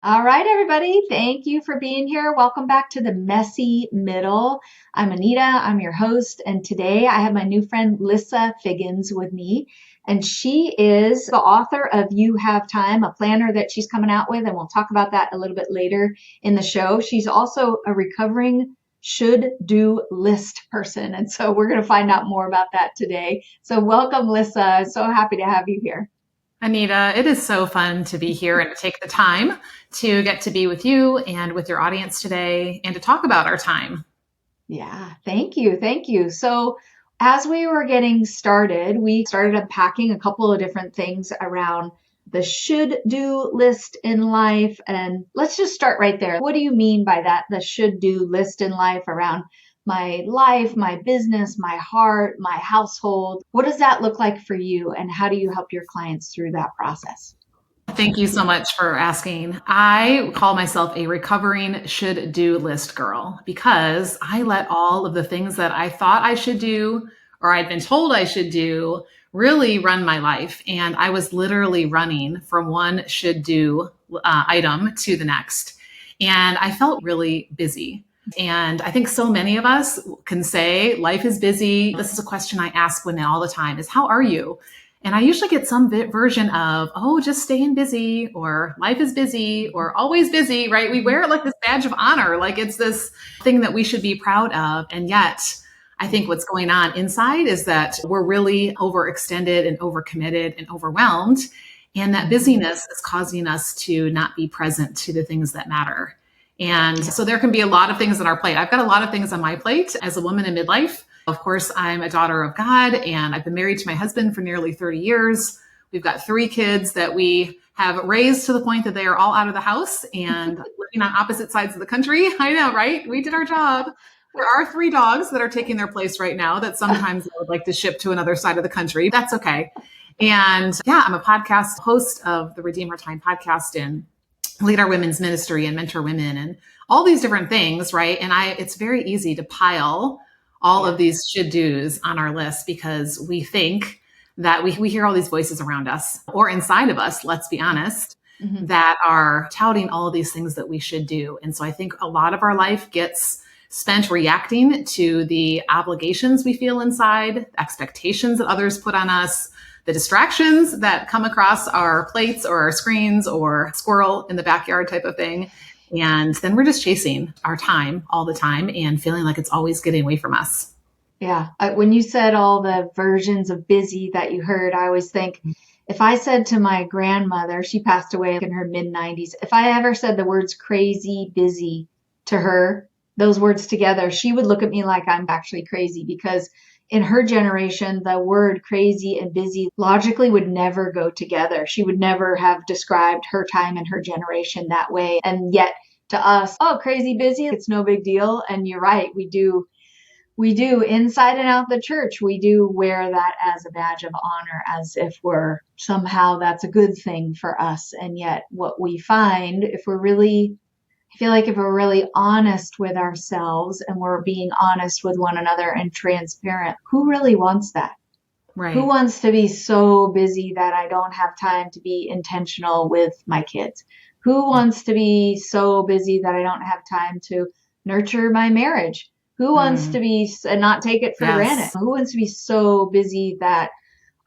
All right, everybody. Thank you for being here. Welcome back to the Messy Middle. I'm Anita. I'm your host. And today I have my new friend, Lissa Figgins, with me. And she is the author of You Have Time, a planner that she's coming out with. And we'll talk about that a little bit later in the show. She's also a recovering should-do list person. And so we're going to find out more about that today. So welcome, Lissa. So happy to have you here. Anita, it is so fun to be here and to take the time to get to be with you and with your audience today and to talk about our time. Yeah, thank you. Thank you. So, as we were getting started, we started unpacking a couple of different things around the should do list in life. And let's just start right there. What do you mean by that? The should do list in life around my life, my business, my heart, my household. What does that look like for you? And how do you help your clients through that process? Thank you so much for asking. I call myself a recovering should do list girl because I let all of the things that I thought I should do or I'd been told I should do really run my life. And I was literally running from one should do item to the next. And I felt really busy. And I think so many of us can say life is busy. This is a question I ask women all the time is how are you? And I usually get some version of, oh, just staying busy or life is busy or always busy, right? We wear it like this badge of honor, like it's this thing that we should be proud of. And yet I think what's going on inside is that we're really overextended and overcommitted and overwhelmed. And that busyness is causing us to not be present to the things that matter. And so there can be a lot of things on our plate. I've got a lot of things on my plate as a woman in midlife. Of course, I'm a daughter of God, and I've been married to my husband for nearly 30 years. We've got 3 kids that we have raised to the point that they are all out of the house and living on opposite sides of the country. I know, right? We did our job. There are 3 dogs that are taking their place right now that sometimes I would like to ship to another side of the country. That's okay. And yeah, I'm a podcast host of the Redeem Our Time podcast and lead our women's ministry and mentor women and all these different things, right? And it's very easy to pile all of these should do's on our list because we think that we hear all these voices around us or inside of us, let's be honest, that are touting all of these things that we should do. And so I think a lot of our life gets spent reacting to the obligations we feel inside, expectations that others put on us, the distractions that come across our plates or our screens or squirrel in the backyard type of thing. And then we're just chasing our time all the time and feeling like it's always getting away from us. Yeah. When you said all the versions of busy that you heard, I always think if I said to my grandmother, she passed away in her mid-90s, if I ever said the words crazy, busy to her, those words together, she would look at me like I'm actually crazy because in her generation, the word crazy and busy logically would never go together. She would never have described her time and her generation that way. And yet to us, oh, crazy busy, it's no big deal. And you're right, we do inside and out the church. We do wear that as a badge of honor, as if we're somehow that's a good thing for us. And yet what we find, I feel like if we're really honest with ourselves and we're being honest with one another and transparent, who really wants that? Right. Who wants to be so busy that I don't have time to be intentional with my kids? Who wants to be so busy that I don't have time to nurture my marriage? Who wants to be and not take it for granted? Who wants to be so busy that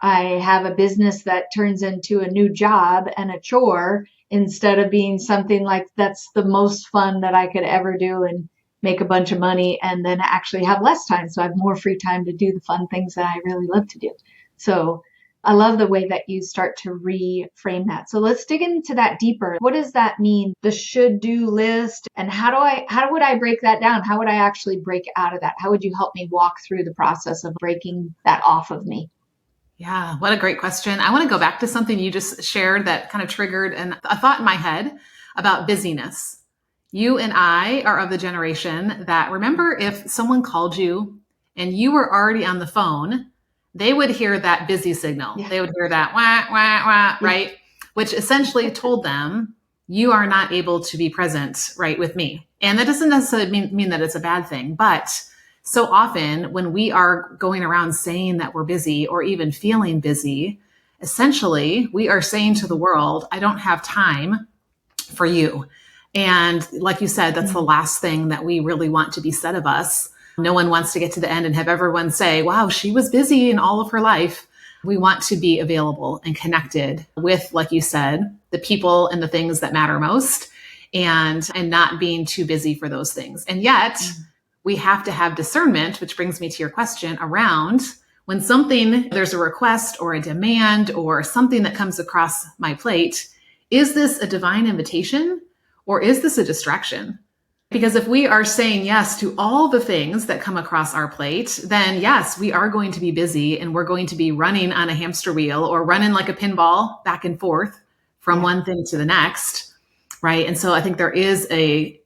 I have a business that turns into a new job and a chore instead of being something like that's the most fun that I could ever do and make a bunch of money and then actually have less time. So I have more free time to do the fun things that I really love to do. So I love the way that you start to reframe that. So let's dig into that deeper. What does that mean? The should do list, and how would I break that down? How would I actually break out of that? How would you help me walk through the process of breaking that off of me? Yeah, what a great question. I want to go back to something you just shared that kind of triggered a thought in my head about busyness. You and I are of the generation that remember if someone called you and you were already on the phone, they would hear that busy signal. Yeah. They would hear that wah, wah, wah, right? Which essentially told them you are not able to be present, right, with me. And that doesn't necessarily mean that it's a bad thing, but so often when we are going around saying that we're busy or even feeling busy, essentially we are saying to the world, I don't have time for you. And like you said, that's the last thing that we really want to be said of us. No one wants to get to the end and have everyone say, wow, she was busy in all of her life. We want to be available and connected with, like you said, the people and the things that matter most, and not being too busy for those things. And yet we have to have discernment, which brings me to your question around when there's a request or a demand or something that comes across my plate. Is this a divine invitation or is this a distraction? Because if we are saying yes to all the things that come across our plate, then yes, we are going to be busy and we're going to be running on a hamster wheel or running like a pinball back and forth from one thing to the next, right? And so I think there is a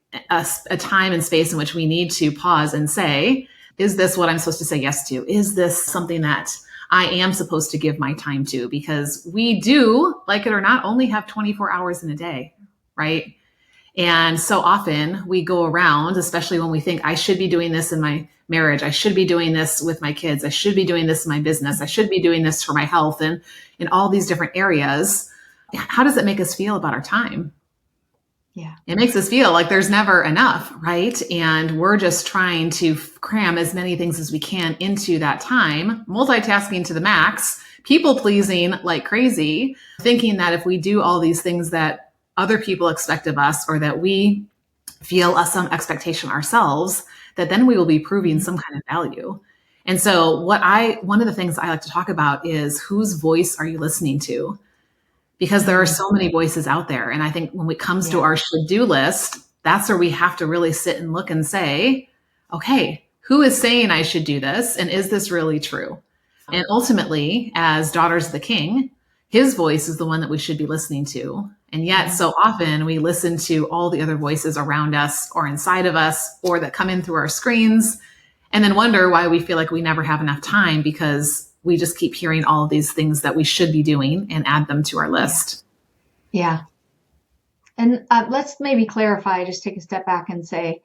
time and space in which we need to pause and say, is this what I'm supposed to say yes to? Is this something that I am supposed to give my time to? Because we do, like it or not, only have 24 hours in a day, right? And so often we go around, especially when we think I should be doing this in my marriage, I should be doing this with my kids, I should be doing this in my business, I should be doing this for my health and in all these different areas. How does it make us feel about our time? Yeah. It makes us feel like there's never enough, right? And we're just trying to cram as many things as we can into that time, multitasking to the max, people pleasing like crazy, thinking that if we do all these things that other people expect of us or that we feel some expectation ourselves, that then we will be proving some kind of value. And so one of the things I like to talk about is whose voice are you listening to? Because there are so many voices out there. And I think when it comes to our should-do list, that's where we have to really sit and look and say, okay, who is saying I should do this? And is this really true? And ultimately, as daughters of the King, his voice is the one that we should be listening to. And yet so often we listen to all the other voices around us or inside of us or that come in through our screens and then wonder why we feel like we never have enough time because we just keep hearing all of these things that we should be doing and add them to our list. Yeah. And let's maybe clarify, just take a step back and say,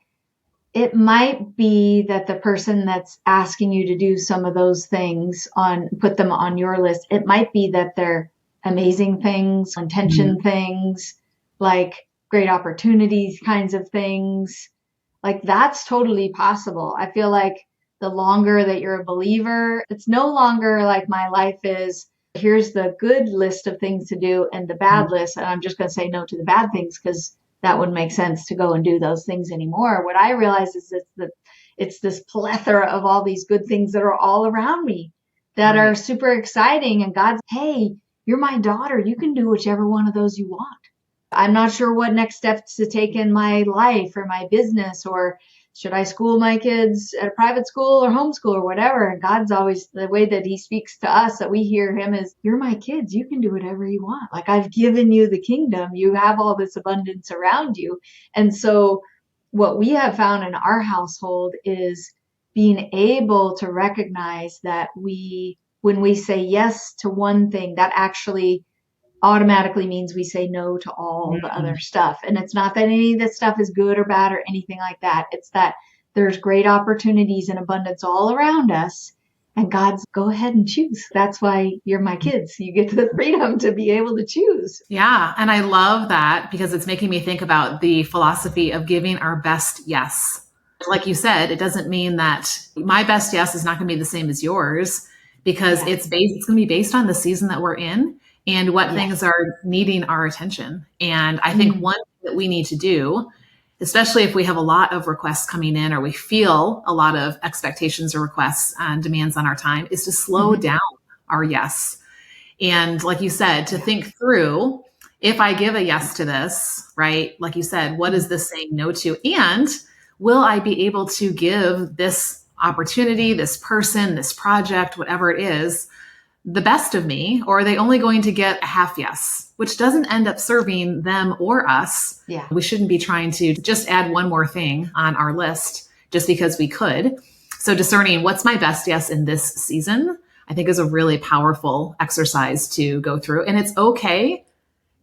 it might be that the person that's asking you to do some of those things put them on your list. It might be that they're amazing things, intention things, like great opportunities kinds of things. Like that's totally possible. I feel like the longer that you're a believer, it's no longer like my life is, here's the good list of things to do and the bad list. And I'm just going to say no to the bad things because that wouldn't make sense to go and do those things anymore. What I realize is it's this plethora of all these good things that are all around me that are super exciting. And God's, hey, you're my daughter. You can do whichever one of those you want. I'm not sure what next steps to take in my life or my business, or should I school my kids at a private school or homeschool or whatever. And God's always, the way that he speaks to us, that we hear him is, you're my kids. You can do whatever you want. Like I've given you the kingdom. You have all this abundance around you. And so what we have found in our household is being able to recognize that when we say yes to one thing, that actually automatically means we say no to all the other stuff. And it's not that any of this stuff is good or bad or anything like that. It's that there's great opportunities and abundance all around us. And God's, go ahead and choose. That's why you're my kids. You get the freedom to be able to choose. Yeah. And I love that because it's making me think about the philosophy of giving our best yes. Like you said, it doesn't mean that my best yes is not going to be the same as yours, because it's going to be based on the season that we're in and what things are needing our attention. And I think one thing that we need to do, especially if we have a lot of requests coming in or we feel a lot of expectations or requests and demands on our time, is to slow down our yes. And like you said, to think through, if I give a yes to this, right? Like you said, what is this saying no to? And will I be able to give this opportunity, this person, this project, whatever it is, the best of me, or are they only going to get a half yes, which doesn't end up serving them or us? Yeah. We shouldn't be trying to just add one more thing on our list just because we could. So discerning what's my best yes in this season, I think is a really powerful exercise to go through. And it's okay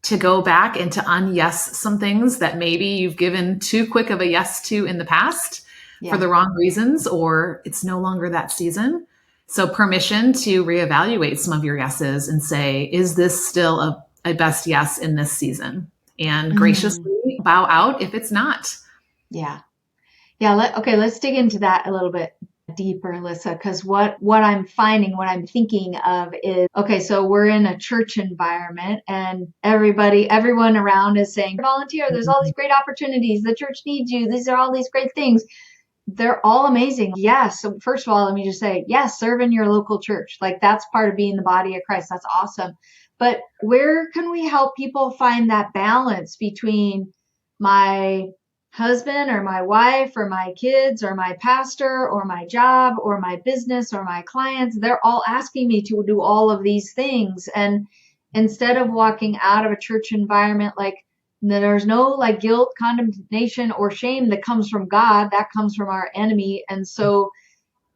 to go back and to un-yes some things that maybe you've given too quick of a yes to in the past for the wrong reasons, or it's no longer that season. So permission to reevaluate some of your yeses and say, is this still a best yes in this season? and Mm, graciously bow out if it's not. yeah. Yeah, okay, let's dig into that a little bit deeper, Lissa, because what I'm finding, what I'm thinking of is, okay, so we're in a church environment and everyone around is saying, volunteer, there's all these great opportunities. The church needs you. These are all these great things. They're all amazing. Yes. So first of all, let me just say, yes, serve in your local church. Like that's part of being the body of Christ. That's awesome. But where can we help people find that balance between my husband or my wife or my kids or my pastor or my job or my business or my clients? They're all asking me to do all of these things. And instead of walking out of a church environment like, there's no like guilt, condemnation, or shame that comes from God. That comes from our enemy. And so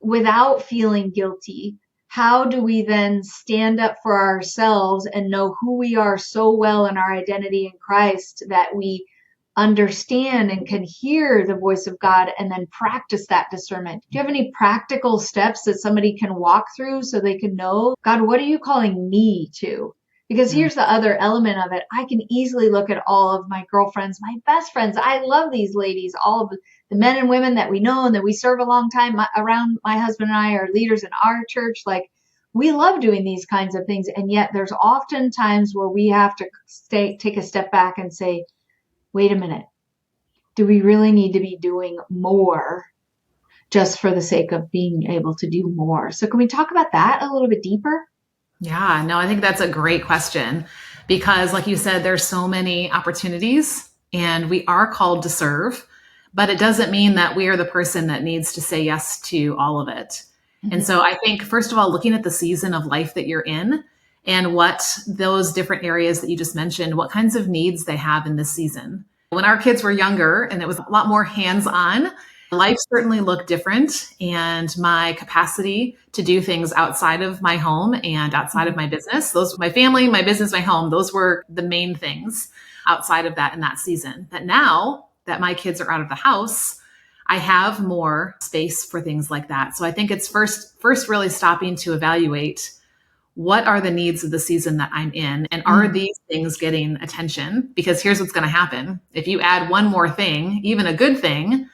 without feeling guilty, how do we then stand up for ourselves and know who we are so well in our identity in Christ that we understand and can hear the voice of God and then practice that discernment? Do you have any practical steps that somebody can walk through so they can know, God, what are you calling me to? Because here's the other element of it. I can easily look at all of my girlfriends, my best friends. I love these ladies, all of the men and women that we know and that we serve a long time around. My husband and I are leaders in our church. Like we love doing these kinds of things. And yet there's often times where we have to take a step back and say, wait a minute, do we really need to be doing more just for the sake of being able to do more? So can we talk about that a little bit deeper? Yeah, no, I think that's a great question because, like you said, there's so many opportunities and we are called to serve, but it doesn't mean that we are the person that needs to say yes to all of it. And Mm-hmm. so I think, first of all, looking at the season of life that you're in and what those different areas that you just mentioned, what kinds of needs they have in this season. When our kids were younger and it was a lot more hands on, life certainly looked different, and my capacity to do things outside of my home and outside of my business, those, my family, my business, my home, those were the main things outside of that in that season. But now that my kids are out of the house, I have more space for things like that. So I think it's first really stopping to evaluate what are the needs of the season that I'm in, and are Mm-hmm. these things getting attention? Because here's what's going to happen. If you add one more thing, even a good thing,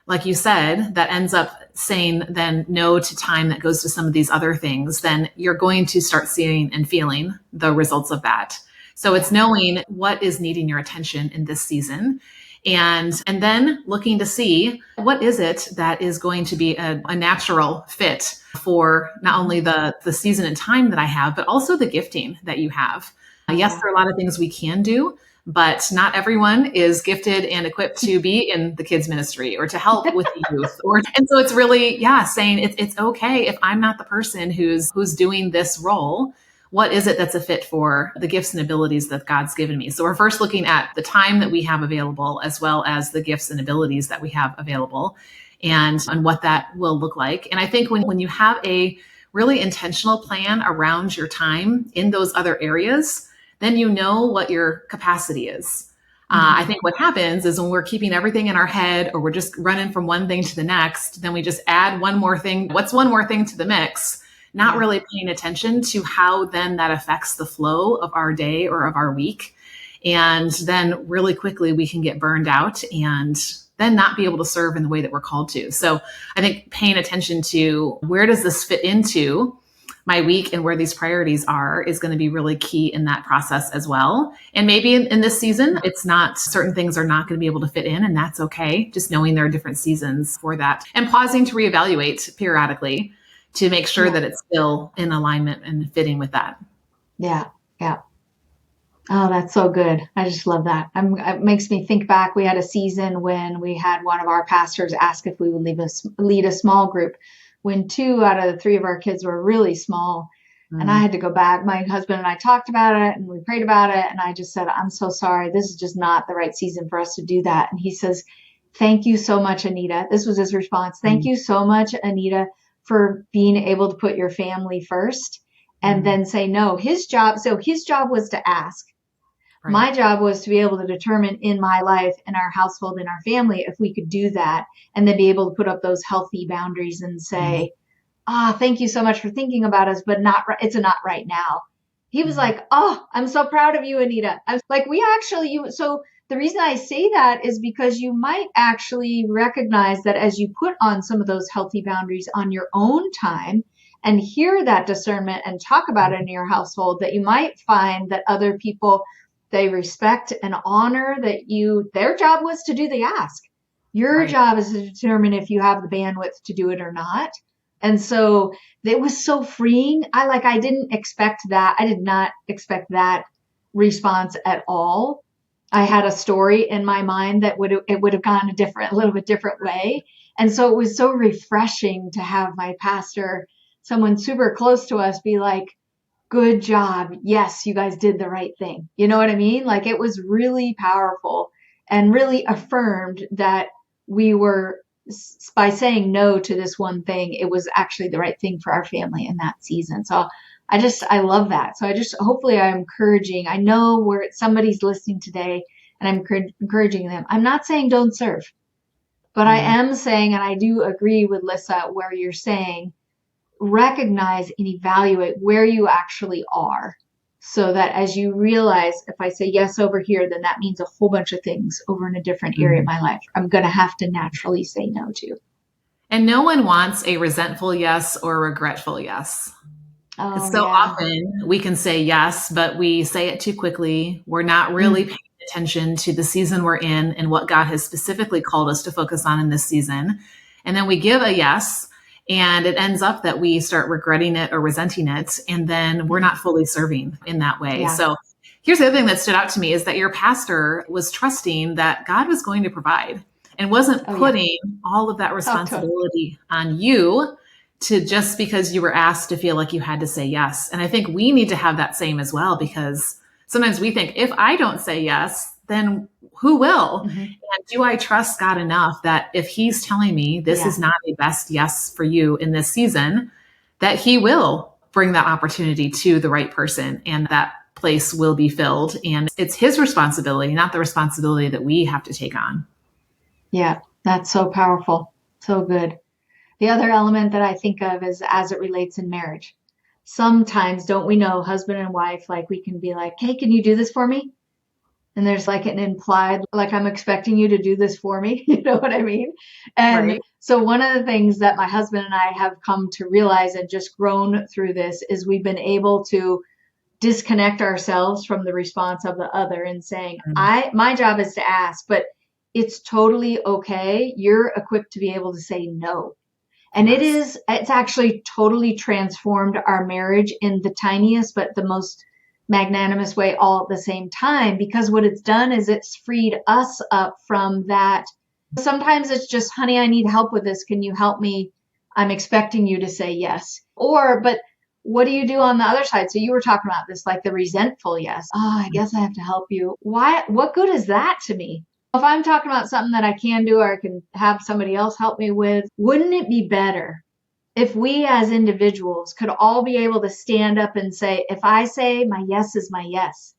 like you said, that ends up saying then no to time that goes to some of these other things, then you're going to start seeing and feeling the results of that. So it's Yeah. knowing what is needing your attention in this season, and then looking to see what is it that is going to be a natural fit for not only the season and time that I have, but also the gifting that you have. Yes, Yeah. there are a lot of things we can do, but not everyone is gifted and equipped to be in the kids ministry or to help with the youth. And so it's really, yeah, saying it's okay if I'm not the person who's doing this role. What is it that's a fit for the gifts and abilities that God's given me? So we're first looking at the time that we have available, as well as the gifts and abilities that we have available, and what that will look like. And I think when you have a really intentional plan around your time in those other areas, then you know what your capacity is. I Mm-hmm. think what happens is when we're keeping everything in our head, or we're just running from one thing to the next, then we just add one more thing. What's one more thing to the mix? Not Yeah. really paying attention to how then that affects the flow of our day or of our week. And then really quickly we can get burned out and then not be able to serve in the way that we're called to. So I think paying attention to where does this fit into my week and where these priorities are is going to be really key in that process as well. And maybe in this season, it's not, certain things are not going to be able to fit in, and that's okay. Just knowing there are different seasons for that and pausing to reevaluate periodically to make sure Yeah. that it's still in alignment and fitting with that. Yeah. Yeah. Oh, that's so good. I just love that. It makes me think back. We had a season when we had one of our pastors ask if we would lead a small group when two out of the three of our kids were really small. And I Mm, had to go back. My husband and I talked about it and we prayed about it. And I just said, I'm so sorry. This is just not the right season for us to do that. And he says, thank you so much, Anita. This was his response. Thank mm, you so much, Anita, for being able to put your family first and mm. then say no. His job was to ask. Right. My job was to be able to determine in my life, in our household, in our family, if we could do that and then be able to put up those healthy boundaries and Mm, say, thank you so much for thinking about us, but not, it's a not right now. He was like, "Oh, I'm so proud of you, Anita." I was like, "We actually, you." So the reason I say that is because you might actually recognize that as you put on some of those healthy boundaries on your own time and hear that discernment and talk about it in your household, that you might find that other people, they respect and honor that their job was to do the ask. Your Right. job is to determine if you have the bandwidth to do it or not. And so it was so freeing. I didn't expect that. I did not expect that response at all. I had a story in my mind that would have gone a little bit different way. And so it was so refreshing to have my pastor, someone super close to us, be like, "Good job. Yes, you guys did the right thing." You know what I mean? Like, it was really powerful and really affirmed that we were, by saying no to this one thing, it was actually the right thing for our family in that season. So I love that. So hopefully I'm encouraging. I know where somebody's listening today and I'm encouraging them. I'm not saying don't serve, but I Mm. am saying, and I do agree with Lissa where you're saying, recognize and evaluate where you actually are, so that as you realize, if I say yes over here, then that means a whole bunch of things over in a different area of my life I'm going to have to naturally say no to. And no one wants a resentful yes or a regretful yes. Because Oh, so yeah. often we can say yes, but we say it too quickly. We're not really Mm, paying attention to the season we're in and what God has specifically called us to focus on in this season. And then we give a yes, and it ends up that we start regretting it or resenting it. And then we're mm, not fully serving in that way. yeah. So here's the other thing that stood out to me is that your pastor was trusting that God was going to provide and wasn't Oh, yeah. putting all of that Oh, totally. responsibility on you to just because you were asked to feel like you had to say yes. And I think we need to have that same as well, because sometimes we think if I don't say yes, then who will? Hmm. And do I trust God enough that if he's telling me this Yeah. is not a best yes for you in this season, that he will bring that opportunity to the right person and that place will be filled. And it's his responsibility, not the responsibility that we have to take on. Yeah. That's so powerful. So good. The other element that I think of is as it relates in marriage. Sometimes, don't we know, husband and wife, like we can be like, "Hey, can you do this for me?" And there's like an implied, like, "I'm expecting you to do this for me." You know what I mean? And Right. so one of the things that my husband and I have come to realize and just grown through this is we've been able to disconnect ourselves from the response of the other and saying, my job is to ask, but it's totally okay. You're equipped to be able to say no. And Yes. it's actually totally transformed our marriage in the tiniest but the most magnanimous way all at the same time, because what it's done is it's freed us up from that. Sometimes it's just, "Honey, I need help with this. Can you help me? I'm expecting you to say yes." But what do you do on the other side? So you were talking about this, like the resentful yes. "Oh, I guess I have to help you." Why? What good is that to me? If I'm talking about something that I can do or I can have somebody else help me with, wouldn't it be better if we as individuals could all be able to stand up and say, if I say my yes is my yes,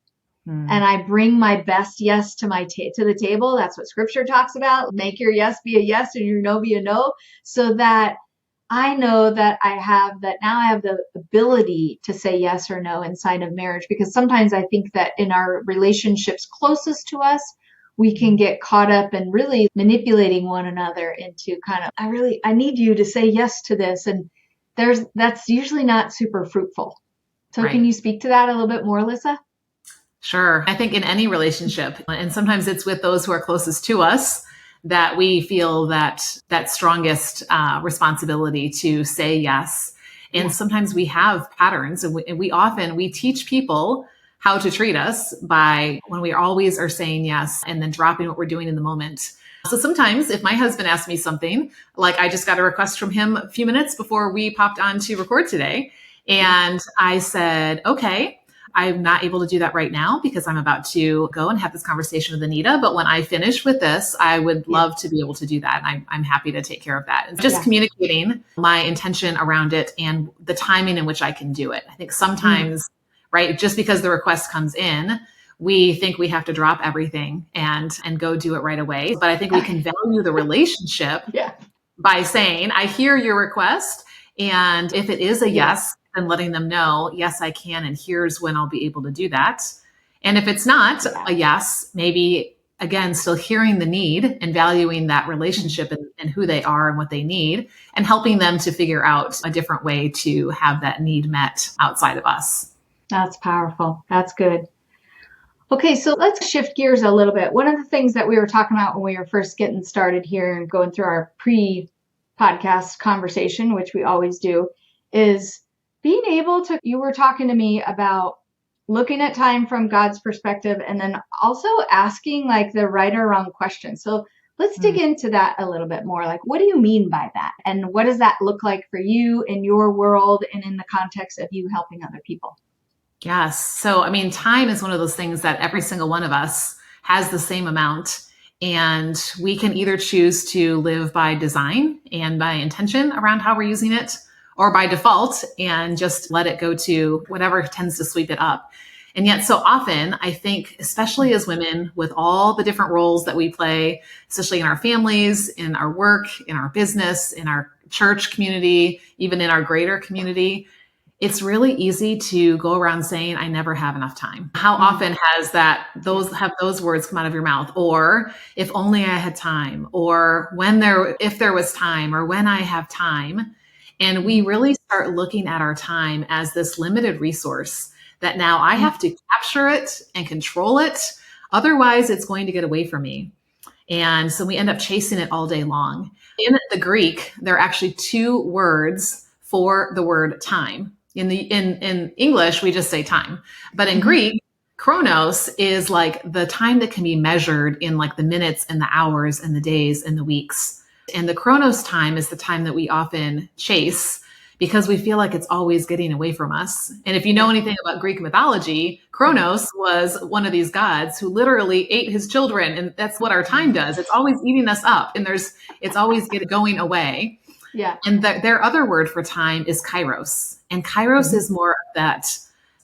and Mm. I bring my best yes to to the table, that's what scripture talks about. Make your yes be a yes and your no be a no, so that I know that now I have the ability to say yes or no inside of marriage. Because sometimes I think that in our relationships closest to us, we can get caught up in really manipulating one another into kind of, I need you to say yes to this. And that's usually not super fruitful. So can Right. you speak to that a little bit more, Lissa? Sure. I think in any relationship, and sometimes it's with those who are closest to us, that we feel that strongest responsibility to say yes. And Yeah. sometimes we have patterns, and we teach people how to treat us by when we always are saying yes and then dropping what we're doing in the moment. So sometimes if my husband asks me something, like I just got a request from him a few minutes before we popped on to record today, and I said, okay, I'm not able to do that right now because I'm about to go and have this conversation with Anita. But when I finish with this, I would Yeah. love to be able to do that. And I'm happy to take care of that. And just Yeah. communicating my intention around it and the timing in which I can do it. I think Mm. sometimes, right, just because the request comes in, we think we have to drop everything and go do it right away. But I think we can value the relationship Yeah. by saying, I hear your request. And if it is a Yeah. yes, then letting them know, yes, I can. And here's when I'll be able to do that. And if it's not a yes, maybe again, still hearing the need and valuing that relationship and who they are and what they need, and helping them to figure out a different way to have that need met outside of us. That's powerful. That's good. Okay, so let's shift gears a little bit. One of the things that we were talking about when we were first getting started here and going through our pre-podcast conversation, which we always do, is being able to, you were talking to me about looking at time from God's perspective and then also asking like the right or wrong question. So let's dig into that a little bit more. Like, what do you mean by that? And what does that look like for you in your world and in the context of you helping other people? Yes. So, I mean, time is one of those things that every single one of us has the same amount. And we can either choose to live by design and by intention around how we're using it, or by default and just let it go to whatever tends to sweep it up. And yet so often, I think, especially as women with all the different roles that we play, especially in our families, in our work, in our business, in our church community, even in our greater community, it's really easy to go around saying, I never have enough time. How often has those words come out of your mouth? Or if only I had time, or if there was time, or when I have time. And we really start looking at our time as this limited resource that now I have to capture it and control it. Otherwise, it's going to get away from me. And so we end up chasing it all day long. In the Greek, there are actually two words for the word time. In English, we just say time. But in Greek, chronos is like the time that can be measured in like the minutes and the hours and the days and the weeks. And the chronos time is the time that we often chase because we feel like it's always getting away from us. And if you know anything about Greek mythology, Kronos was one of these gods who literally ate his children. And that's what our time does. It's always eating us up and it's always going away. Yeah. And their other word for time is kairos. And kairos is more of that,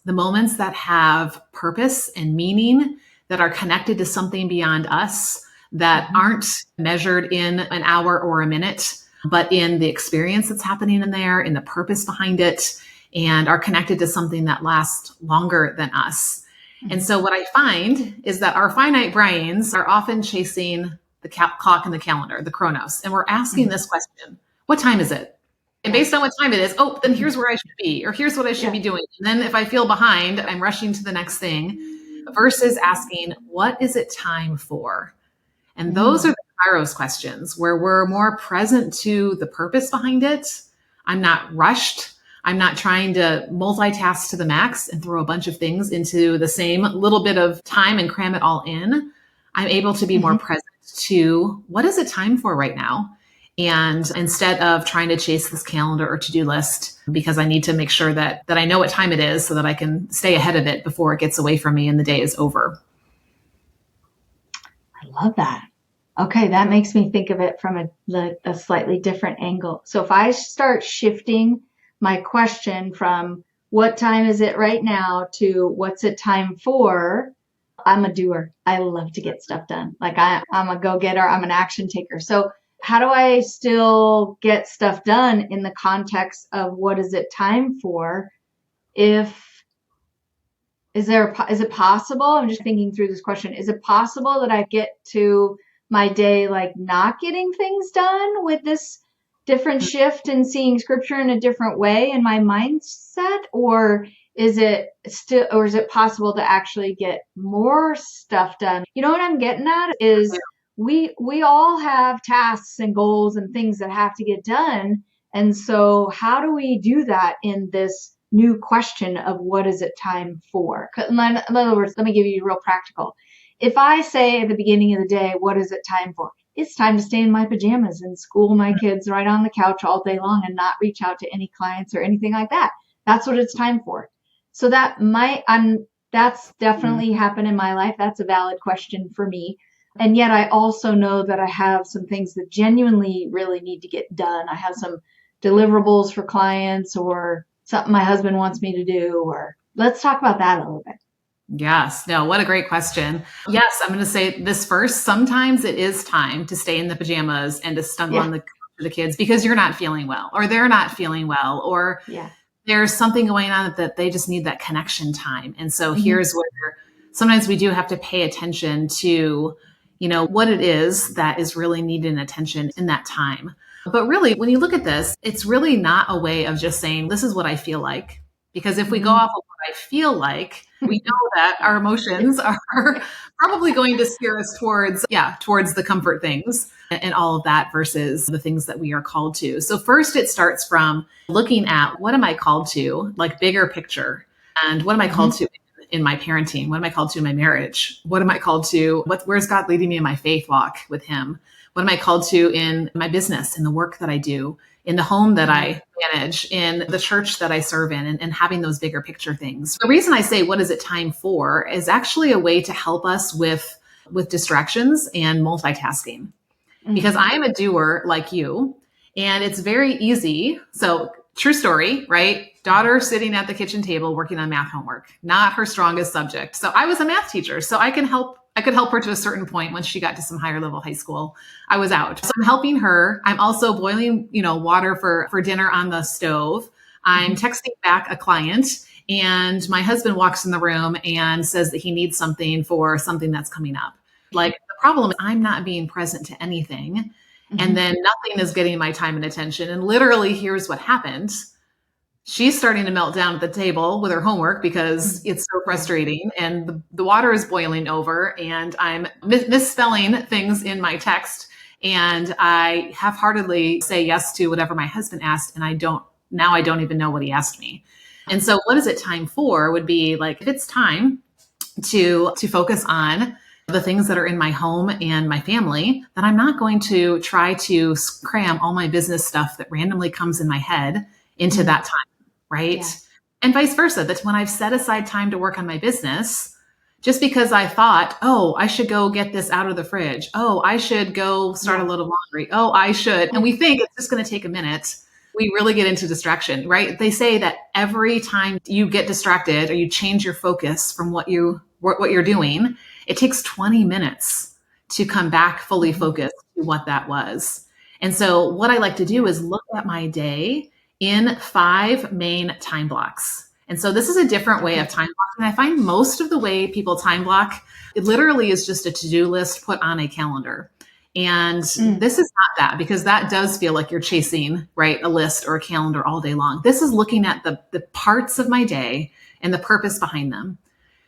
the moments that have purpose and meaning, that are connected to something beyond us, that aren't measured in an hour or a minute, but in the experience that's happening in there, in the purpose behind it, and are connected to something that lasts longer than us. And so what I find is that our finite brains are often chasing the clock and the calendar, the chronos. And we're asking this question, what time is it? And based on what time it is, then here's where I should be, or here's what I should be doing. And then if I feel behind, I'm rushing to the next thing, versus asking, what is it time for? And those are the kairos questions where we're more present to the purpose behind it. I'm not rushed. I'm not trying to multitask to the max and throw a bunch of things into the same little bit of time and cram it all in. I'm able to be more present to what is it time for right now? And instead of trying to chase this calendar or to-do list, because I need to make sure that I know what time it is so that I can stay ahead of it before it gets away from me and the day is over. I love that. Okay, that makes me think of it from a slightly different angle. So if I start shifting my question from what time is it right now to what's it time for, I'm a doer. I love to get stuff done. Like I'm a go-getter. I'm an action taker. So how do I still get stuff done in the context of what is it time for? Is it possible? I'm just thinking through this question. Is it possible that I get to my day like not getting things done with this different shift and seeing scripture in a different way in my mindset? Or is it possible to actually get more stuff done? You know what I'm getting at is we all have tasks and goals and things that have to get done. And so how do we do that in this new question of what is it time for? In other words, let me give you real practical. If I say at the beginning of the day, what is it time for? It's time to stay in my pajamas and school my kids right on the couch all day long and not reach out to any clients or anything like that. That's what it's time for. So that's definitely happened in my life. That's a valid question for me. And yet I also know that I have some things that genuinely really need to get done. I have some deliverables for clients or something my husband wants me to do, or let's talk about that a little bit. Yes. No, what a great question. Yes, I'm going to say this first. Sometimes it is time to stay in the pajamas and to snuggle on the kids because you're not feeling well or they're not feeling well or there's something going on that they just need that connection time. And so Mm-hmm. here's where sometimes we do have to pay attention to, what it is that is really needing attention in that time. But really, when you look at this, it's really not a way of just saying, this is what I feel like. Because if we go off of what I feel like, we know that our emotions are probably going to steer us towards the comfort things and all of that versus the things that we are called to. So first it starts from looking at what am I called to, like bigger picture, and what am I called to in my parenting? What am I called to in my marriage? What am I called to? Where's God leading me in my faith walk with him? What am I called to in my business, in the work that I do, in the home that I manage, in the church that I serve in, and having those bigger picture things. The reason I say, what is it time for, is actually a way to help us with distractions and multitasking. Because I am a doer like you, and it's very easy. So true story, right? Daughter sitting at the kitchen table working on math homework, not her strongest subject. So I was a math teacher, so I could help her to a certain point. Once she got to some higher level high school, I was out. So I'm helping her. I'm also boiling, water for dinner on the stove. I'm texting back a client, and my husband walks in the room and says that he needs something for something that's coming up. Like, the problem is I'm not being present to anything. And then nothing is getting my time and attention. And literally, here's what happened. She's starting to melt down at the table with her homework because it's so frustrating, and the water is boiling over, and I'm misspelling things in my text, and I half-heartedly say yes to whatever my husband asked, and I don't even know what he asked me. And so what is it time for would be like, if it's time to focus on the things that are in my home and my family, then I'm not going to try to cram all my business stuff that randomly comes in my head into that time. Right. Yeah. And vice versa. That's when I've set aside time to work on my business, just because I thought, oh, I should go get this out of the fridge. Oh, I should go start a load of laundry. Oh, I should. And we think it's just going to take a minute. We really get into distraction, right? They say that every time you get distracted or you change your focus from what you're doing, it takes 20 minutes to come back fully focused to what that was. And so what I like to do is look at my day in 5 main time blocks. And so this is a different way of time blocking. I find most of the way people time block, it literally is just a to-do list put on a calendar. And this is not that, because that does feel like you're chasing, right, a list or a calendar all day long. This is looking at the parts of my day and the purpose behind them.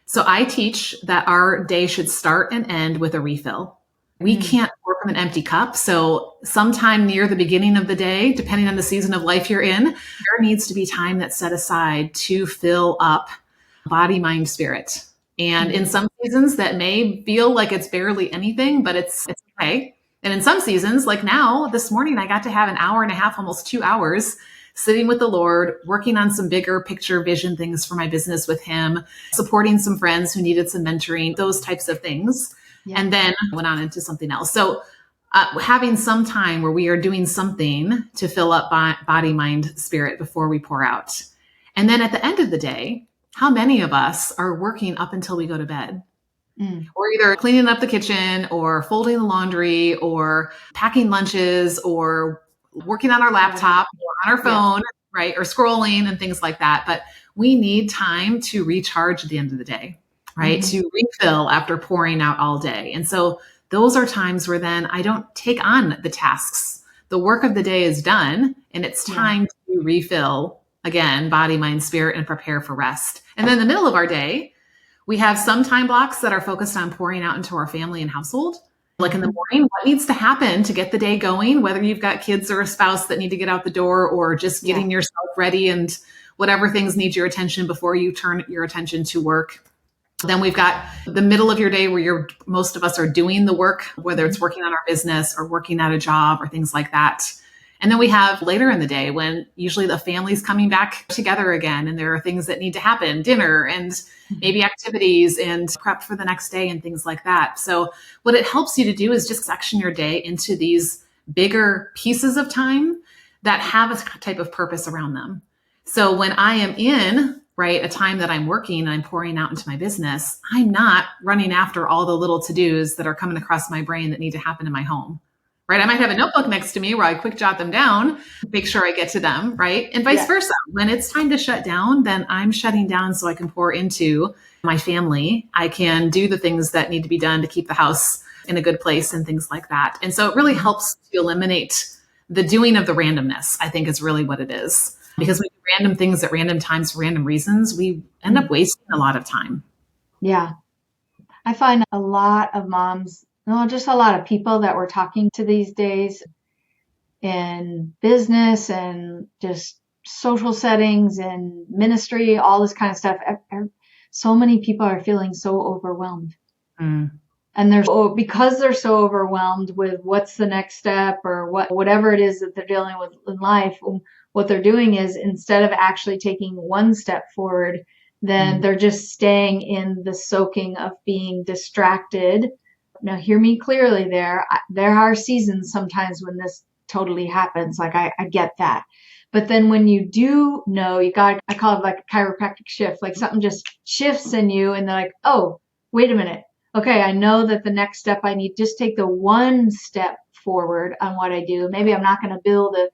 So I teach that our day should start and end with a refill. We can't pour from an empty cup. So sometime near the beginning of the day, depending on the season of life you're in, there needs to be time that's set aside to fill up body, mind, spirit. And in some seasons that may feel like it's barely anything, but it's okay. And in some seasons, like now, this morning, I got to have an hour and a half, almost 2 hours, sitting with the Lord, working on some bigger picture vision things for my business with him, supporting some friends who needed some mentoring, those types of things. Yeah. And then went on into something else. So having some time where we are doing something to fill up body, mind, spirit before we pour out. And then at the end of the day, how many of us are working up until we go to bed? Or either cleaning up the kitchen or folding the laundry or packing lunches or working on our laptop or on our phone, right? Or scrolling and things like that. But we need time to recharge at the end of the day, right? To refill after pouring out all day. And so those are times where then I don't take on the tasks. The work of the day is done, and it's time to refill again, body, mind, spirit, and prepare for rest. And then in the middle of our day, we have some time blocks that are focused on pouring out into our family and household. Like in the morning, what needs to happen to get the day going, whether you've got kids or a spouse that need to get out the door, or just getting yourself ready and whatever things need your attention before you turn your attention to work. Then we've got the middle of your day where most of us are doing the work, whether it's working on our business or working at a job or things like that. And then we have later in the day when usually the family's coming back together again, and there are things that need to happen, dinner and maybe activities and prep for the next day and things like that. So what it helps you to do is just section your day into these bigger pieces of time that have a type of purpose around them. So when I am in, right, a time that I'm working and I'm pouring out into my business, I'm not running after all the little to-dos that are coming across my brain that need to happen in my home. right? I might have a notebook next to me where I quick jot them down, make sure I get to them, right? And vice versa. When it's time to shut down, then I'm shutting down so I can pour into my family. I can do the things that need to be done to keep the house in a good place and things like that. And so it really helps to eliminate the doing of the randomness, I think is really what it is. Because we do random things at random times for random reasons, we end up wasting a lot of time. Yeah. I find a lot of moms, no, just a lot of people that we're talking to these days in business and just social settings and ministry, all this kind of stuff. So many people are feeling so overwhelmed. Mm. And because they're so overwhelmed with what's the next step or whatever it is that they're dealing with in life, what they're doing is instead of actually taking one step forward, then they're just staying in the soaking of being distracted. Now, hear me clearly there. There are seasons sometimes when this totally happens. Like I get that. But then when you do know, I call it like a chiropractic shift, like something just shifts in you and they're like, oh, wait a minute. Okay, I know that the next step I need, just take the one step forward on what I do. Maybe I'm not going to build a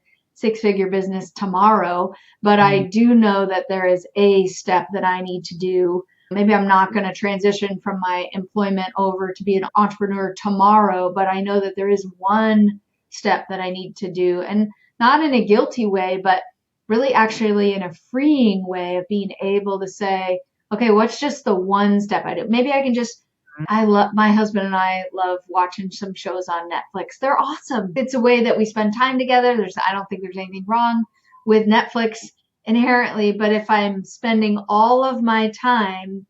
6-figure business tomorrow, but I do know that there is a step that I need to do. Maybe I'm not going to transition from my employment over to be an entrepreneur tomorrow, but I know that there is one step that I need to do, and not in a guilty way, but really actually in a freeing way of being able to say, okay, what's just the one step I do? Maybe I can just my husband and I love watching some shows on Netflix. They're awesome. It's a way that we spend time together. I don't think there's anything wrong with Netflix inherently, but if I'm spending all of my time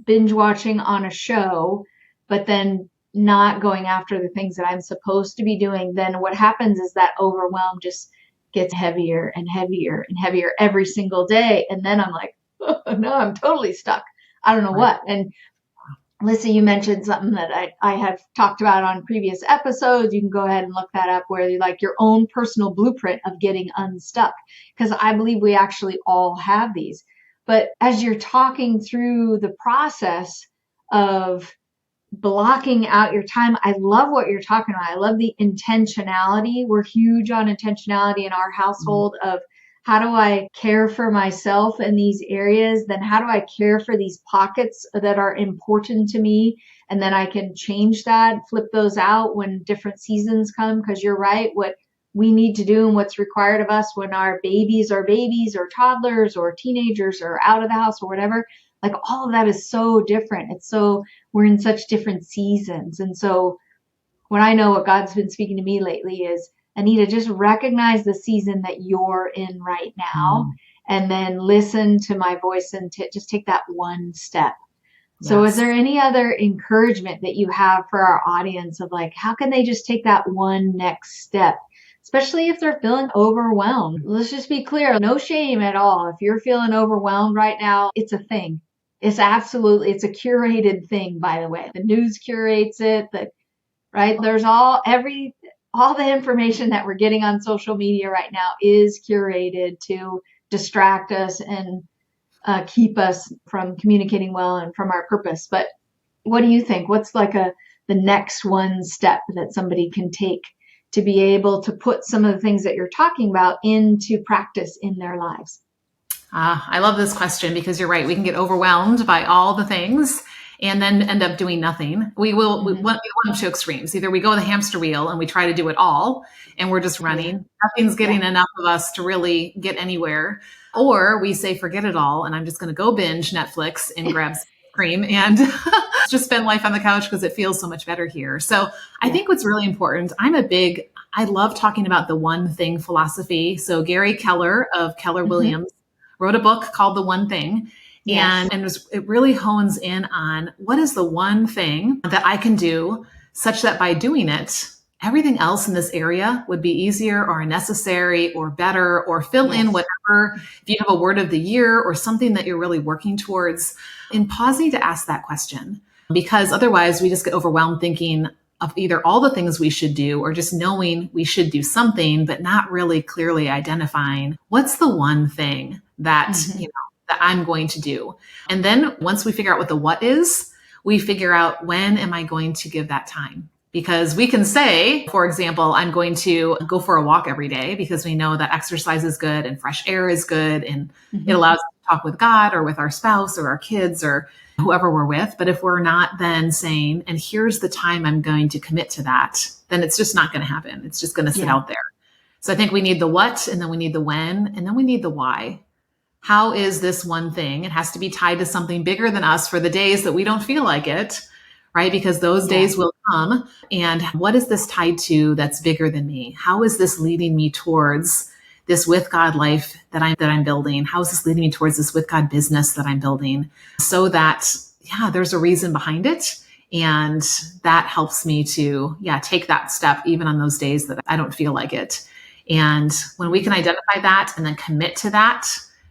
binge watching on a show, but then not going after the things that I'm supposed to be doing, then what happens is that overwhelm just gets heavier and heavier and heavier every single day. And then I'm like, oh, no, I'm totally stuck. I don't know what. And Lissa, you mentioned something that I have talked about on previous episodes. You can go ahead and look that up, where you like your own personal blueprint of getting unstuck. Because I believe we actually all have these. But as you're talking through the process of blocking out your time, I love what you're talking about. I love the intentionality. We're huge on intentionality in our household of how do I care for myself in these areas? Then how do I care for these pockets that are important to me? And then I can change that, flip those out when different seasons come. Because you're right, what we need to do and what's required of us when our babies or toddlers or teenagers are out of the house or whatever, like all of that is so different. We're in such different seasons. And so what I know, what God's been speaking to me lately is, Anita, just recognize the season that you're in right now, and then listen to my voice and just take that one step. Yes. So is there any other encouragement that you have for our audience of like, how can they just take that one next step, especially if they're feeling overwhelmed? Let's just be clear, no shame at all. If you're feeling overwhelmed right now, it's a thing. It's a curated thing, by the way. The news curates it, right? There's all the information that we're getting on social media right now is curated to distract us and keep us from communicating well and from our purpose. But what do you think? What's like the next one step that somebody can take to be able to put some of the things that you're talking about into practice in their lives? I love this question because you're right. We can get overwhelmed by all the things and then end up doing nothing. We want two extremes. Either we go the hamster wheel and we try to do it all and we're just running. Nothing's getting enough of us to really get anywhere. Or we say, forget it all. And I'm just going to go binge Netflix and grab some cream and just spend life on the couch because it feels so much better here. So I think what's really important, I love talking about the one thing philosophy. So Gary Keller of Keller Williams wrote a book called The One Thing. Yes. And it really hones in on what is the one thing that I can do such that by doing it, everything else in this area would be easier or necessary or better or fill in whatever. If you have a word of the year or something that you're really working towards, in pausing to ask that question, because otherwise we just get overwhelmed thinking of either all the things we should do or just knowing we should do something, but not really clearly identifying what's the one thing that, that I'm going to do. And then once we figure out what the what is, we figure out when am I going to give that time? Because we can say, for example, I'm going to go for a walk every day because we know that exercise is good and fresh air is good and it Mhm. allows us to talk with God or with our spouse or our kids or whoever we're with. But if we're not then saying, and here's the time I'm going to commit to that, then it's just not going to happen. It's just going to sit Yeah. out there. So I think we need the what, and then we need the when, and then we need the why. How is this one thing? It has to be tied to something bigger than us for the days that we don't feel like it, right? Because those Yeah. days will come. And what is this tied to that's bigger than me? How is this leading me towards this with God life that I'm building? How is this leading me towards this with God business that I'm building? So that, yeah, there's a reason behind it. And that helps me to, take that step even on those days that I don't feel like it. And when we can identify that and then commit to that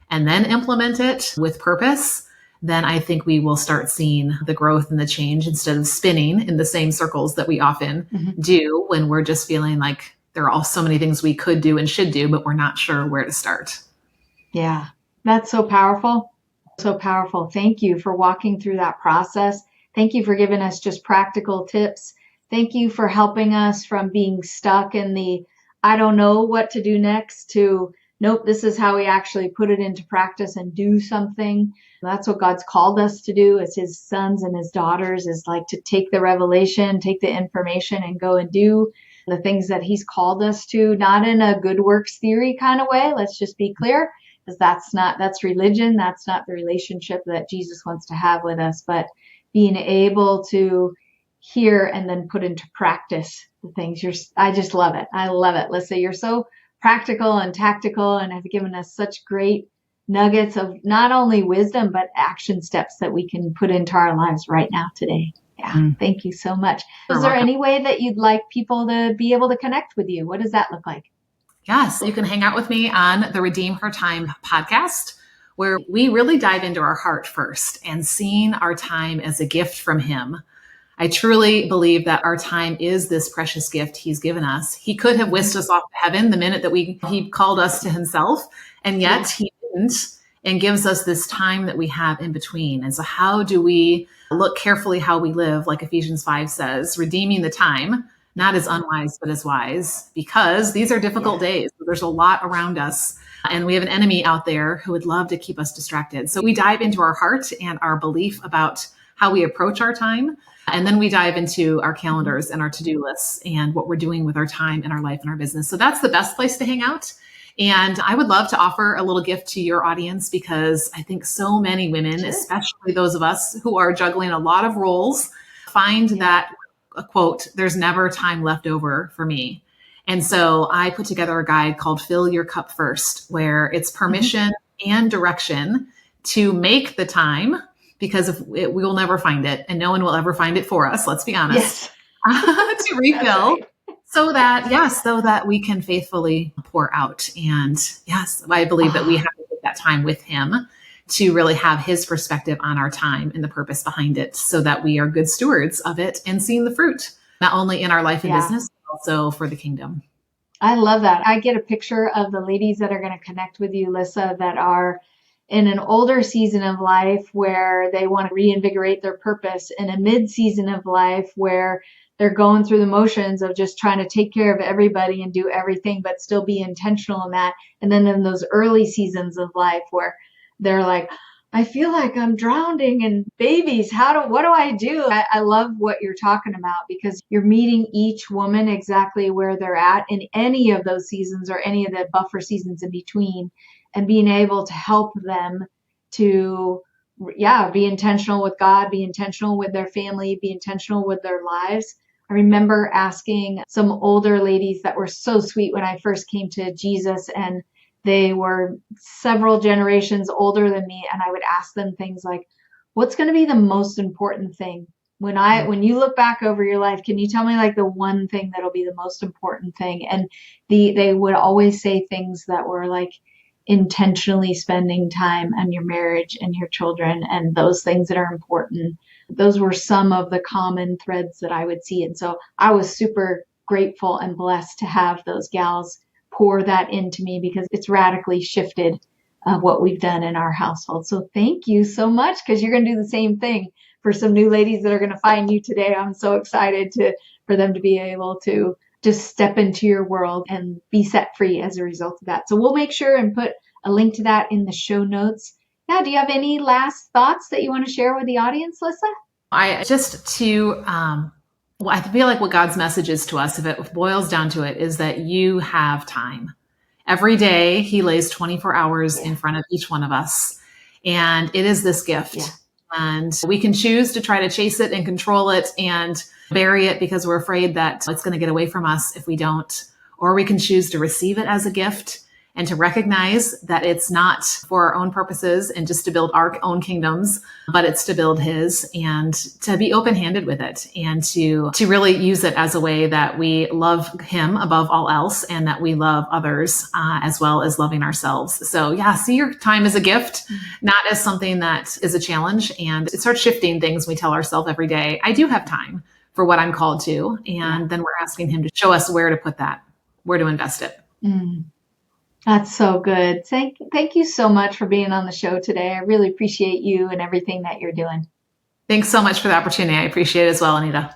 and then implement it with purpose, then I think we will start seeing the growth and the change instead of spinning in the same circles that we often do when we're just feeling like there are all so many things we could do and should do, but we're not sure where to start. Yeah, that's so powerful. So powerful. Thank you for walking through that process. Thank you for giving us just practical tips. Thank you for helping us from being stuck in the I don't know what to do next to nope, this is how we actually put it into practice and do something. That's what God's called us to do as his sons and his daughters, is like to take the revelation, take the information and go and do the things that he's called us to, not in a good works theory kind of way. Let's just be clear, because that's religion. That's not the relationship that Jesus wants to have with us, but being able to hear and then put into practice the things I just love it. I love it. Lissa, you're so practical and tactical and have given us such great nuggets of not only wisdom, but action steps that we can put into our lives right now today. Yeah. Thank you so much. You're Is there welcome. any way that you'd like people to be able to connect with you? What does that look like? Yes, you can hang out with me on the Redeem Her Time podcast, where we really dive into our heart first and seeing our time as a gift from him. I truly believe that our time is this precious gift he's given us. He could have whisked us off to heaven the minute that he called us to himself, and yet he didn't, and gives us this time that we have in between. And so how do we look carefully how we live, like Ephesians 5 says, redeeming the time, not as unwise, but as wise, because these are difficult days. There's a lot around us. And we have an enemy out there who would love to keep us distracted. So we dive into our heart and our belief about how we approach our time. And then we dive into our calendars and our to-do lists and what we're doing with our time and our life and our business. So that's the best place to hang out. And I would love to offer a little gift to your audience, because I think so many women, especially those of us who are juggling a lot of roles, find that, a quote, there's never time left over for me. And so I put together a guide called Fill Your Cup First, where it's permission and direction to make the time, because if we will never find it and no one will ever find it for us, let's be honest, to refill. So that we can faithfully pour out. And yes, I believe that we have to take that time with him to really have his perspective on our time and the purpose behind it, so that we are good stewards of it and seeing the fruit, not only in our life and business, but also for the kingdom. I love that. I get a picture of the ladies that are going to connect with you, Lissa, that are in an older season of life where they want to reinvigorate their purpose, in a mid season of life where they're going through the motions of just trying to take care of everybody and do everything, but still be intentional in that. And then in those early seasons of life where they're like, I feel like I'm drowning in babies. What do I do? I love what you're talking about, because you're meeting each woman exactly where they're at in any of those seasons or any of the buffer seasons in between, and being able to help them to, be intentional with God, be intentional with their family, be intentional with their lives. I remember asking some older ladies that were so sweet when I first came to Jesus, and they were several generations older than me. And I would ask them things like, what's going to be the most important thing? When you look back over your life, can you tell me like the one thing that'll be the most important thing? And they would always say things that were like intentionally spending time on your marriage and your children and those things that are important. Those were some of the common threads that I would see. And so I was super grateful and blessed to have those gals pour that into me, because it's radically shifted what we've done in our household. So thank you so much, because you're going to do the same thing for some new ladies that are going to find you today. I'm so excited to for them to be able to just step into your world and be set free as a result of that. So we'll make sure and put a link to that in the show notes. Yeah, do you have any last thoughts that you want to share with the audience, Lissa? I feel like what God's message is to us, if it boils down to it, is that you have time. Every day, He lays 24 hours in front of each one of us. And it is this gift. Yeah. And we can choose to try to chase it and control it and bury it because we're afraid that it's going to get away from us if we don't. Or we can choose to receive it as a gift and to recognize that it's not for our own purposes and just to build our own kingdoms, but it's to build His, and to be open-handed with it and to really use it as a way that we love Him above all else and that we love others as well as loving ourselves. So yeah, see your time as a gift, not as something that is a challenge, and it starts shifting things we tell ourselves every day. I do have time for what I'm called to, and then we're asking Him to show us where to put that, where to invest it. That's so good. Thank you so much for being on the show today. I really appreciate you and everything that you're doing. Thanks so much for the opportunity. I appreciate it as well, Anita.